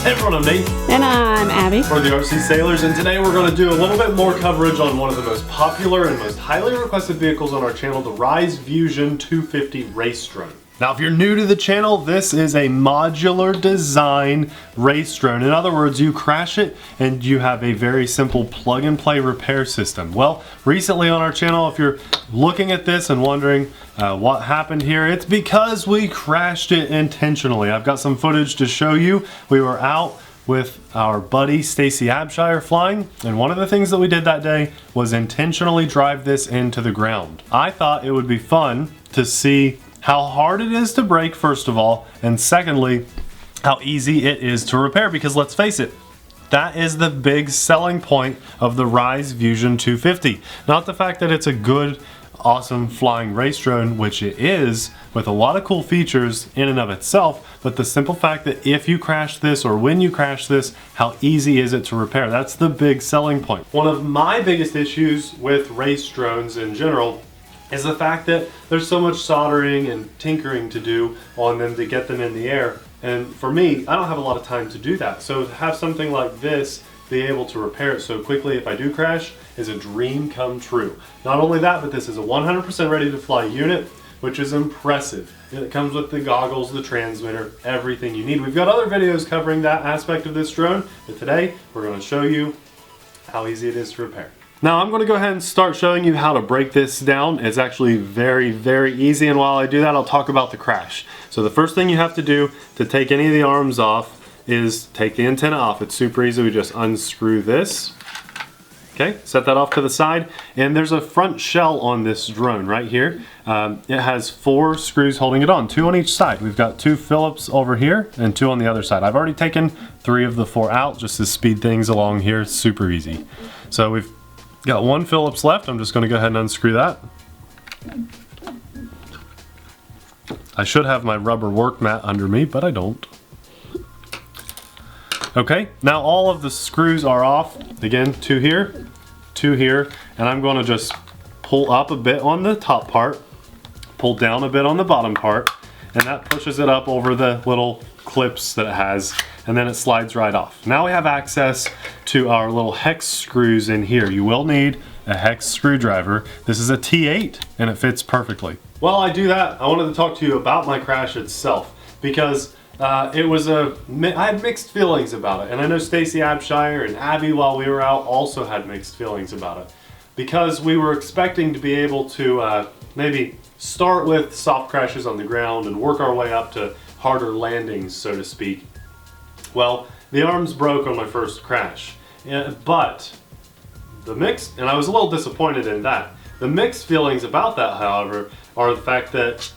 Hey everyone, I'm Nate. And I'm Abby. We're the RTF and today we're going to do a little bit more coverage on one of the most popular and most highly requested vehicles on our channel, the RISE Vusion 250 race drone. Now if you're new to the channel, this is a modular design race drone. In other words, you crash it and you have a very simple plug and play repair system. Well, recently on our channel, if you're looking at this and wondering what happened here, it's because we crashed it intentionally. I've got some footage to show you. We were out with our buddy Stacy Abshire flying, and one of the things that we did that day was intentionally drive this into the ground. I thought it would be fun to see how hard it is to break, first of all, and secondly, how easy it is to repair, because let's face it, that is the big selling point of the RISE Vusion 250. Not the fact that it's a good, awesome flying race drone, which it is, with a lot of cool features in and of itself, but the simple fact that if you crash this or when you crash this, how easy is it to repair? That's the big selling point. One of my biggest issues with race drones in general is the fact that there's so much soldering and tinkering to do on them to get them in the air. And for me, I don't have a lot of time to do that. So to have something like this be able to repair it so quickly if I do crash is a dream come true. Not only that, but this is a 100% ready to fly unit, which is impressive. It comes with the goggles, the transmitter, everything you need. We've got other videos covering that aspect of this drone, but today we're going to show you how easy it is to repair. Now I'm going to go ahead and start showing you how to break this down. It's actually very, very easy, and while I do that, I'll talk about the crash. So the first thing you have to do to take any of the arms off is take the antenna off. It's super easy. We just unscrew this. Okay, set that off to the side, and there's a front shell on this drone right here. It has 4 screws holding it on, 2 on each side. We've got 2 Phillips over here and 2 on the other side. I've already taken 3 of the 4 out just to speed things along here. It's super easy. So we've got 1 Phillips left. I'm just going to go ahead and unscrew that. I should have my rubber work mat under me, but I don't. Okay, now all of the screws are off. Again, 2 here, 2 here, and I'm going to just pull up a bit on the top part, pull down a bit on the bottom part, and that pushes it up over the little clips that it has, and then it slides right off. Now we have access to our little hex screws in here. You will need a hex screwdriver. This is a T8 and it fits perfectly. While I do that, I wanted to talk to you about my crash itself, because I had mixed feelings about it, and I know Stacy Abshire and Abby, while we were out, also had mixed feelings about it, because we were expecting to be able to maybe start with soft crashes on the ground and work our way up to harder landings, so to speak. Well, the arms broke on my first crash, but the mixed, and I was a little disappointed in that. The mixed feelings about that, however, are the fact that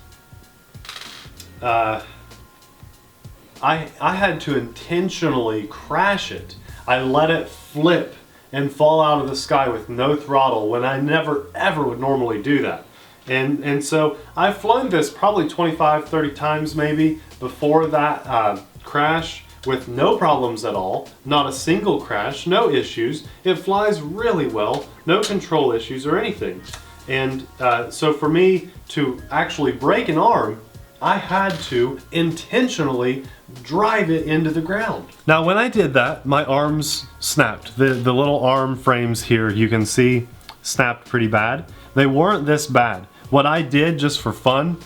I had to intentionally crash it. I let it flip and fall out of the sky with no throttle when I never ever would normally do that. And so I've flown this probably 25, 30 times maybe before that crash with no problems at all, not a single crash, no issues. It flies really well, no control issues or anything. And so for me to actually break an arm, I had to intentionally drive it into the ground. Now when I did that, my arms snapped. The little arm frames here, you can see, snapped pretty bad. They weren't this bad. What I did just for fun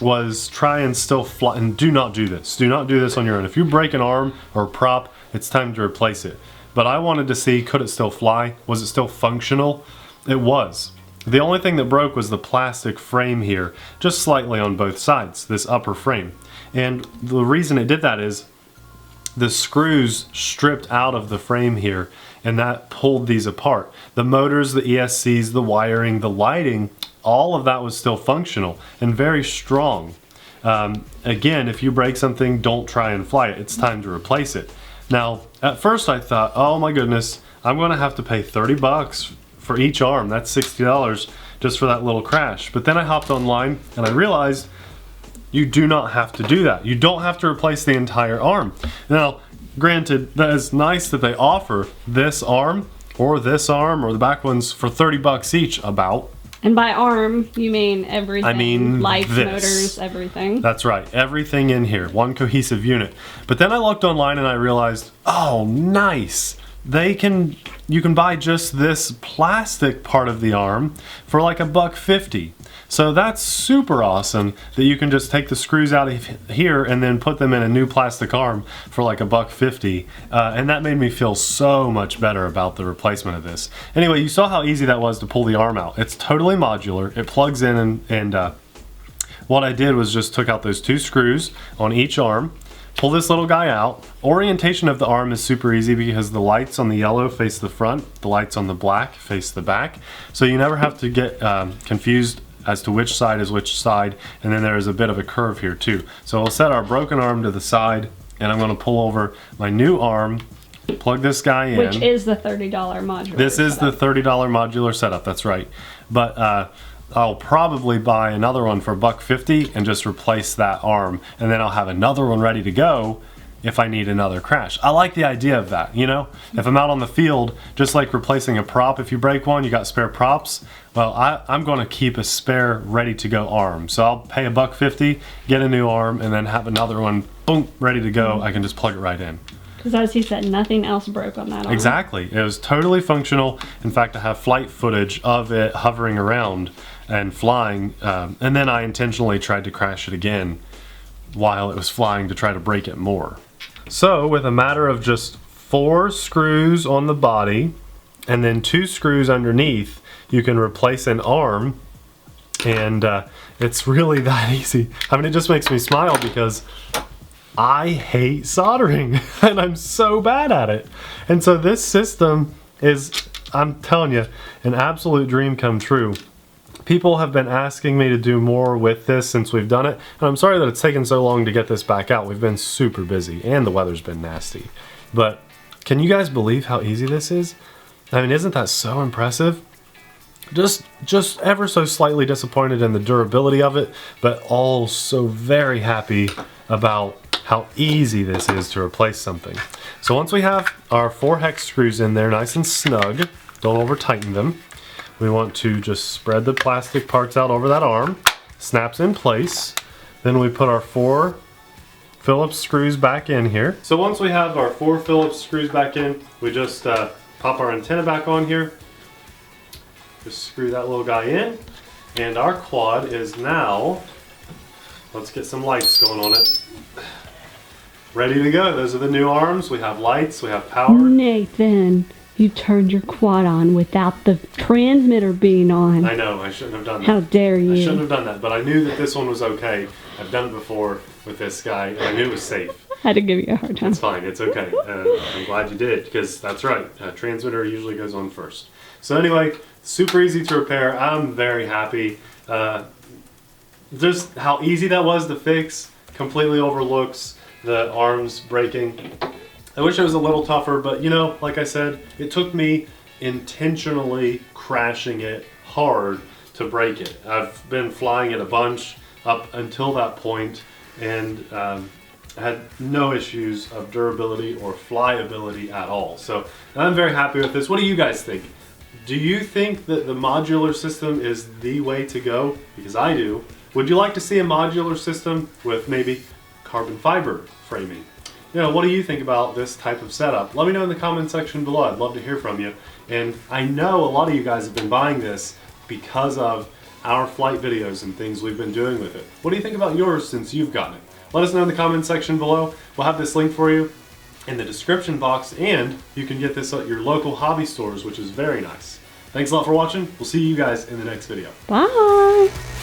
was try and still fly, and do not do this. Do not do this on your own. If you break an arm or prop, it's time to replace it. But I wanted to see, could it still fly? Was it still functional? It was. The only thing that broke was the plastic frame here, just slightly on both sides, this upper frame. And the reason it did that is the screws stripped out of the frame here, and that pulled these apart. The motors, the ESCs, the wiring, the lighting, all of that was still functional and very strong. Again, if you break something, don't try and fly it. It's time to replace it. Now, at first I thought, oh my goodness, I'm gonna have to pay 30 bucks for each arm. That's $60 just for that little crash. But then I hopped online and I realized you do not have to do that. You don't have to replace the entire arm. Now, granted, that is nice that they offer this arm or the back ones for 30 bucks each about. And by arm, you mean everything. I mean lights, this. motors, everything. That's right, everything in here, one cohesive unit. But then I looked online and I realized, oh, nice. You can buy just this plastic part of the arm for like $1.50. So that's super awesome that you can just take the screws out of here and then put them in a new plastic arm for like $1.50. And that made me feel so much better about the replacement of this. Anyway, you saw how easy that was to pull the arm out. It's totally modular. It plugs in and what I did was just took out those 2 screws on each arm. Pull this little guy out. Orientation of the arm is super easy because the lights on the yellow face the front, the lights on the black face the back. So you never have to get confused as to which side is which side, and then there is a bit of a curve here too. So we'll set our broken arm to the side, and I'm going to pull over my new arm, plug this guy in. Which is the $30 modular This is the $30 modular setup, that's right. But I'll probably buy another one for $1.50 and just replace that arm, and then I'll have another one ready to go if I need another crash. I like the idea of that, you know? If I'm out on the field, just like replacing a prop, if you break one, you got spare props. Well, I'm gonna keep a spare ready to go arm. So I'll pay $1.50, get a new arm, and then have another one, boom, ready to go. I can just plug it right in. Because as he said, nothing else broke on that arm. Exactly, it was totally functional. In fact, I have flight footage of it hovering around and flying, and then I intentionally tried to crash it again while it was flying to try to break it more. So with a matter of just 4 screws on the body and then 2 screws underneath, you can replace an arm, and it's really that easy. I mean, it just makes me smile because I hate soldering and I'm so bad at it. And so this system is, I'm telling you, an absolute dream come true. People have been asking me to do more with this since we've done it, and I'm sorry that it's taken so long to get this back out. We've been super busy and the weather's been nasty. But can you guys believe how easy this is? I mean, isn't that so impressive? Just ever so slightly disappointed in the durability of it, but also very happy about how easy this is to replace something. So once we have our 4 hex screws in there nice and snug, don't over tighten them. We want to just spread the plastic parts out over that arm, snaps in place. Then we put our 4 Phillips screws back in here. So once we have our 4 Phillips screws back in, we just pop our antenna back on here. Just screw that little guy in. And our quad is now, let's get some lights going on it. Ready to go. Those are the new arms. We have lights, we have power. Nathan, you turned your quad on without the transmitter being on. I know, I shouldn't have done that. How dare you? I shouldn't have done that, but I knew that this one was okay. I've done it before with this guy, and I knew it was safe. I had to give you a hard time. It's fine, it's okay. I'm glad you did, because that's right. Transmitter usually goes on first. So anyway, super easy to repair. I'm very happy. Just how easy that was to fix, completely overlooks the arms breaking. I wish it was a little tougher, but you know, like I said, it took me intentionally crashing it hard to break it. I've been flying it a bunch up until that point, and had no issues of durability or flyability at all. So I'm very happy with this. What do you guys think? Do you think that the modular system is the way to go? Because I do. Would you like to see a modular system with maybe carbon fiber framing? You know, what do you think about this type of setup? Let me know in the comment section below. I'd love to hear from you. And I know a lot of you guys have been buying this because of our flight videos and things we've been doing with it. What do you think about yours since you've gotten it? Let us know in the comment section below. We'll have this link for you in the description box, and you can get this at your local hobby stores, which is very nice. Thanks a lot for watching. We'll see you guys in the next video. Bye.